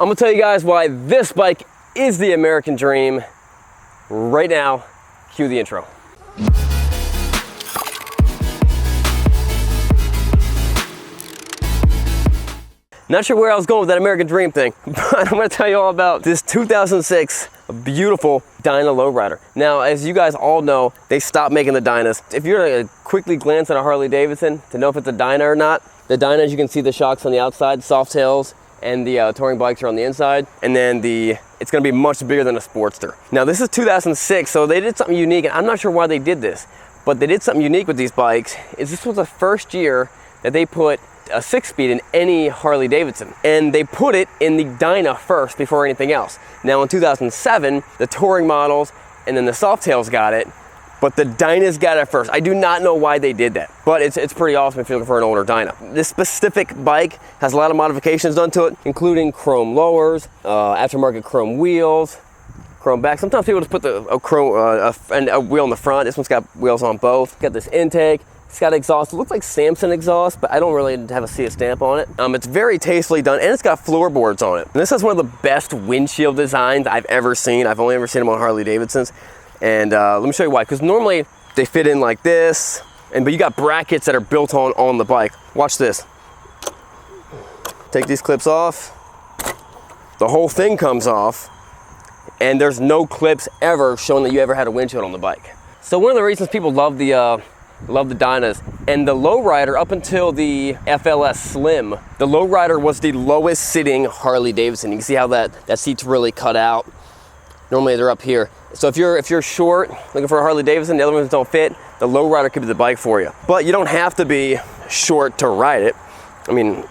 I'm gonna tell you guys why this bike is the American dream right now. Cue the intro. Not sure where I was going with that American dream thing, but I'm gonna tell you all about this 2006 beautiful Dyna lowrider. Now, as you guys all know, they stopped making the Dynas. If you're gonna quickly glance at a Harley Davidson to know if it's a Dyna or not, the Dynas, you can see the shocks on the outside, soft tails, and the touring bikes are on the inside. And then it's gonna be much bigger than a Sportster. Now, this is 2006, so they did something unique, and I'm not sure why they did this, but they did something unique with these bikes. This was the first year that they put a 6-speed in any Harley Davidson, and they put it in the Dyna first before anything else. Now in 2007, the touring models and then the Softails got it, but the Dynas got it first. I do not know why they did that, but it's pretty awesome if you're looking for an older Dyna. This specific bike has a lot of modifications done to it, including chrome lowers, aftermarket chrome wheels, chrome back. Sometimes people just put a wheel in the front. This one's got wheels on both. Got this intake. It's got exhaust. It looks like Samson exhaust, but I don't really have a see a stamp on it. It's very tastefully done, and it's got floorboards on it. And this is one of the best windshield designs I've ever seen. I've only ever seen them on Harley Davidsons. And let me show you why. Because normally they fit in like this, but you got brackets that are built on the bike. Watch this. Take these clips off. The whole thing comes off, and there's no clips ever showing that you ever had a windshield on the bike. So one of the reasons people love the Dynas and the lowrider, up until the FLS Slim, the lowrider was the lowest sitting Harley Davidson. You can see how that seat's really cut out. Normally they're up here. So if you're short, looking for a Harley Davidson, the other ones don't fit, the lowrider could be the bike for you. But you don't have to be short to ride it. I mean,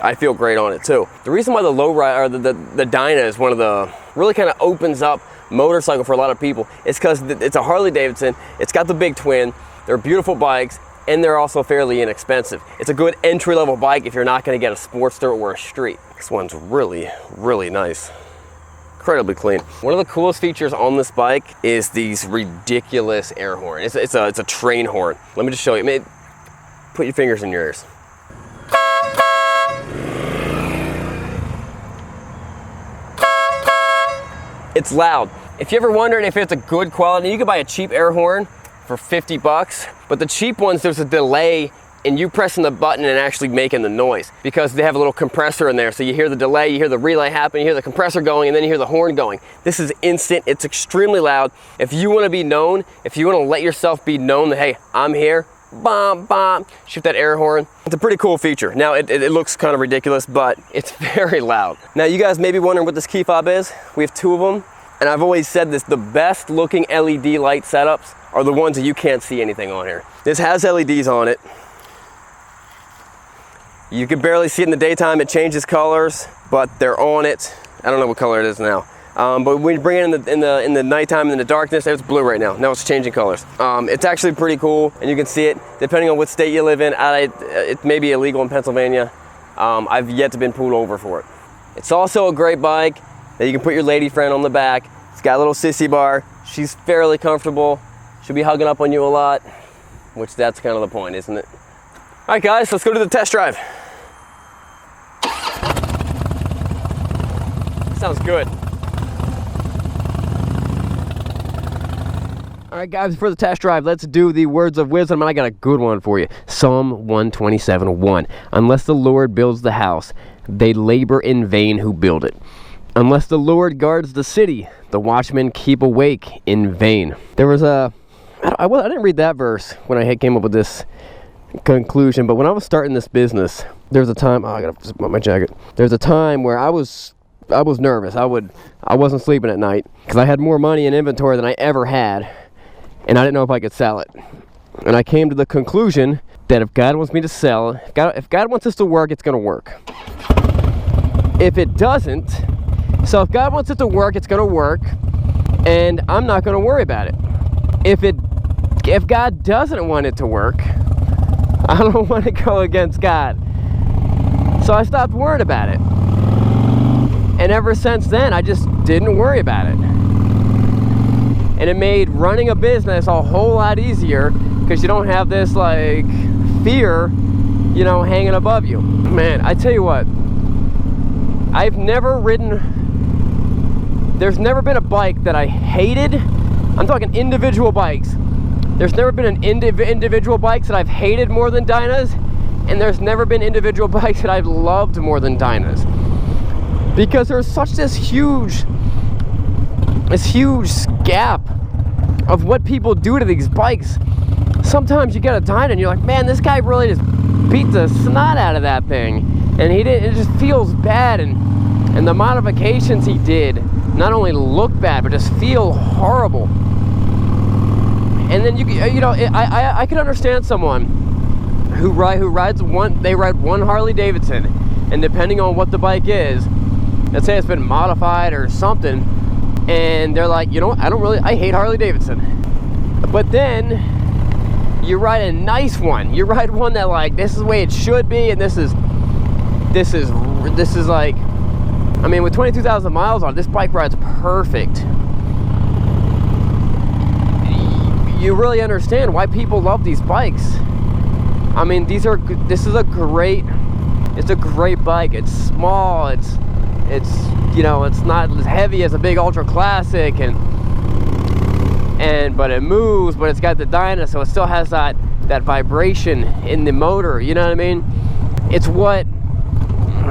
I feel great on it too. The reason why the lowrider, or the Dyna is one of the, really kind of opens up motorcycle for a lot of people, is because it's a Harley Davidson, it's got the big twin, they're beautiful bikes, and they're also fairly inexpensive. It's a good entry-level bike if you're not going to get a Sportster or a Street. This one's really, really nice. Incredibly clean. One of the coolest features on this bike is these ridiculous air horn. It's a train horn. Let me just show you. Put your fingers in your ears. It's loud. If you're ever wondering if it's a good quality, you can buy a cheap air horn for 50 bucks, but the cheap ones, there's a delay in you pressing the button and actually making the noise, because they have a little compressor in there, so you hear the delay, you hear the relay happen, you hear the compressor going, and then you hear the horn going. This is instant. It's extremely loud. If you want to be known, if you want to let yourself be known that, hey, I'm here, bom, bom, shoot that air horn. It's a pretty cool feature. Now it looks kind of ridiculous, but it's very loud. Now you guys may be wondering what this key fob is. We have two of them, and I've always said this, the best looking LED light setups are the ones that you can't see anything on here. This has LEDs on it. You can barely see it in the daytime. It changes colors, but they're on it. I don't know what color it is now. But when you bring it in the nighttime, in the darkness, it's blue right now. Now it's changing colors. It's actually pretty cool, and you can see it depending on what state you live in. It may be illegal in Pennsylvania. I've yet to been pulled over for it. It's also a great bike that you can put your lady friend on the back. It's got a little sissy bar. She's fairly comfortable. She'll be hugging up on you a lot, which that's kind of the point, isn't it? All right, guys, let's go to the test drive. Sounds good. All right, guys, for the test drive, let's do the words of wisdom, and I got a good one for you. Psalm 127:1. Unless the Lord builds the house, they labor in vain who build it. Unless the Lord guards the city, the watchmen keep awake in vain. There was I didn't read that verse when I came up with this conclusion, but when I was starting this business, there was a time, I gotta zip up my jacket. There's a time where I was nervous. I wasn't sleeping at night because I had more money in inventory than I ever had, and I didn't know if I could sell it. And I came to the conclusion that if God wants me to sell, if God wants this to work, it's gonna work. If it doesn't, so if God wants it to work, it's gonna work, and I'm not gonna worry about it. If God doesn't want it to work, I don't want to go against God. So I stopped worrying about it. And ever since then, I just didn't worry about it. And it made running a business a whole lot easier because you don't have this like fear, you know, hanging above you. Man, I tell you what, I've never ridden, there's never been a bike that I hated. I'm talking individual bikes. There's never been an individual bikes that I've hated more than Dynas, and there's never been individual bikes that I've loved more than Dynas. Because there's such this huge gap of what people do to these bikes. Sometimes you get a Dyna and you're like, man, this guy really just beat the snot out of that thing, and he didn't. It just feels bad, and the modifications he did not only look bad but just feel horrible. And then you know, I can understand someone who rides one. They ride one Harley Davidson, and depending on what the bike is, let's say it's been modified or something, and they're like, you know what, I hate Harley Davidson. But then you ride a nice one. You ride one that, like, this is the way it should be, and this is like, I mean, with 22,000 miles on it, this bike rides perfect. You really understand why people love these bikes. I mean, this is a great bike. It's small, it's you know, it's not as heavy as a big ultra classic, but it moves, but it's got the Dyna, so it still has that vibration in the motor, you know what I mean? It's what,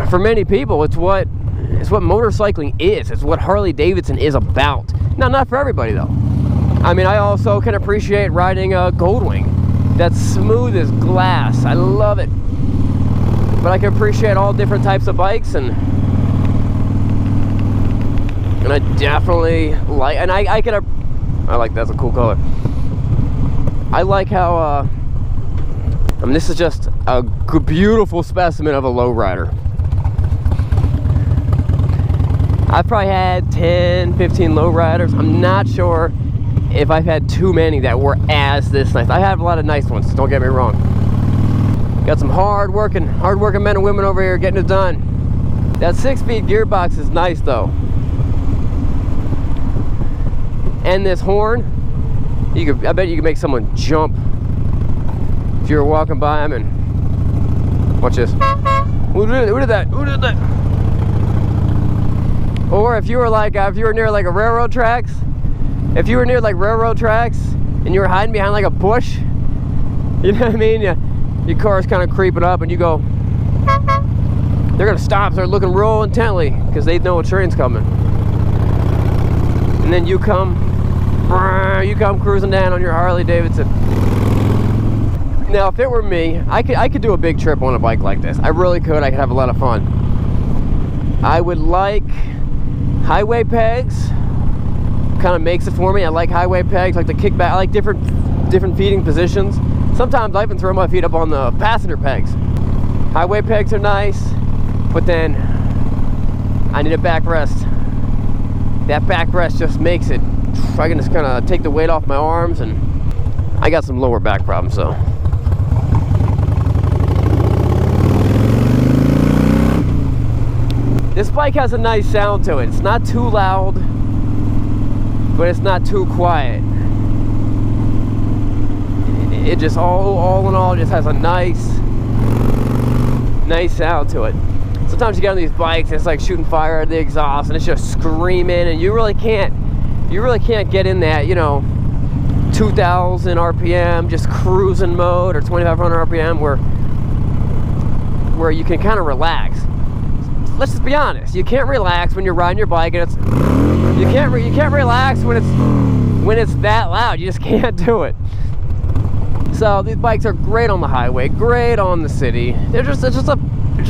for many people, it's what motorcycling is. It's what Harley Davidson is about. Now, not for everybody though. I mean, I also can appreciate riding a Goldwing. That's smooth as glass. I love it. But I can appreciate all different types of bikes, and I definitely like, and I like, that's a cool color. I like how, I mean, this is just a beautiful specimen of a lowrider. I've probably had 10, 15 lowriders. I'm not sure if I've had too many that were as this nice. I have a lot of nice ones, don't get me wrong. Got some hard-working men and women over here getting it done. That 6-speed gearbox is nice though. And this horn, I bet you could make someone jump if you were walking by them. And watch this. Who did that? Who did that? Or if you were like, if you were near like a railroad tracks, and you were hiding behind like a bush, you know what I mean? Your car's kind of creeping up, and you go, they're gonna stop, start looking real intently because they know a train's coming. And then you come cruising down on your Harley Davidson. Now, if it were me, I could do a big trip on a bike like this. I really could. I could have a lot of fun. I would like highway pegs. Kind of makes it for me. I like highway pegs, like the kickback. I like different feeding positions. Sometimes I even throw my feet up on the passenger pegs. Highway pegs are nice, but then I need a backrest. That backrest just makes it, I can just kind of take the weight off my arms, and I got some lower back problems, so. This bike has a nice sound to it. It's not too loud, but it's not too quiet. It just all in all just has a nice sound to it. Sometimes you get on these bikes and it's like shooting fire out of the exhaust, and it's just screaming, and you really can't get in that, you know, 2,000 RPM just cruising mode, or 2,500 RPM where you can kind of relax. Let's just be honest, you can't relax when you're riding your bike, and you can't relax when it's that loud. You just can't do it. So these bikes are great on the highway, great on the city. It's just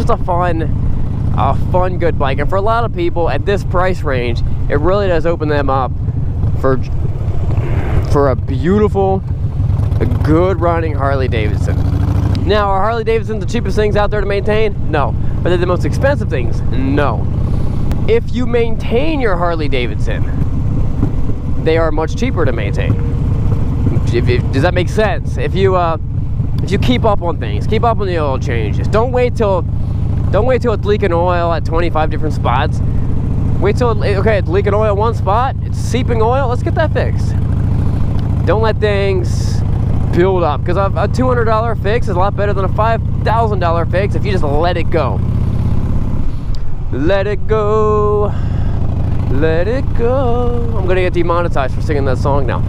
a fun, good bike. And for a lot of people at this price range, it really does open them up for a beautiful, a good running Harley Davidson. Now, are Harley Davidsons the cheapest things out there to maintain? No. Are they the most expensive things? No. If you maintain your Harley Davidson, they are much cheaper to maintain. Does that make sense? If you keep up on things, keep up on the oil changes. Don't wait till it's leaking oil at 25 different spots. Wait till, okay, it's leaking oil one spot, it's seeping oil, let's get that fixed. Don't let things build up, because a $200 fix is a lot better than a $5,000 fix if you just let it go. Let it go. Let it go. I'm gonna get demonetized for singing that song now.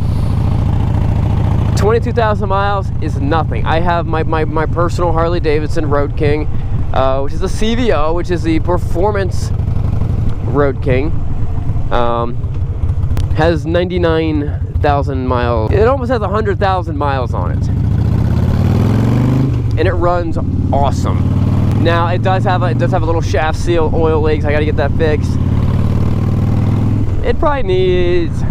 22,000 miles is nothing. I have my personal Harley Davidson Road King, which is a CVO, which is the Performance Road King. Has 99,000 miles. It almost has 100,000 miles on it. And it runs awesome. Now it does have a little shaft seal oil leaks. I gotta get that fixed. It probably needs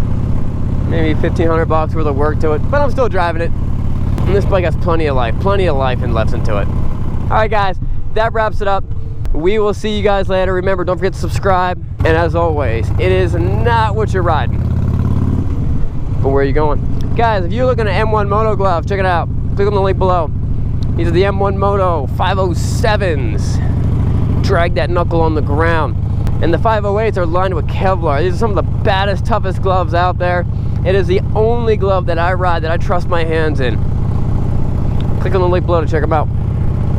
maybe 1,500 bucks worth of work to it, but I'm still driving it. And this bike has plenty of life and left into it. All right, guys, that wraps it up. We will see you guys later. Remember, don't forget to subscribe. And as always, it is not what you're riding, but where are you going. Guys, if you're looking at M1 Moto gloves, check it out. Click on the link below. These are the M1 Moto 507s. Drag that knuckle on the ground. And the 508s are lined with Kevlar. These are some of the baddest, toughest gloves out there. It is the only glove that I ride that I trust my hands in. Click on the link below to check them out.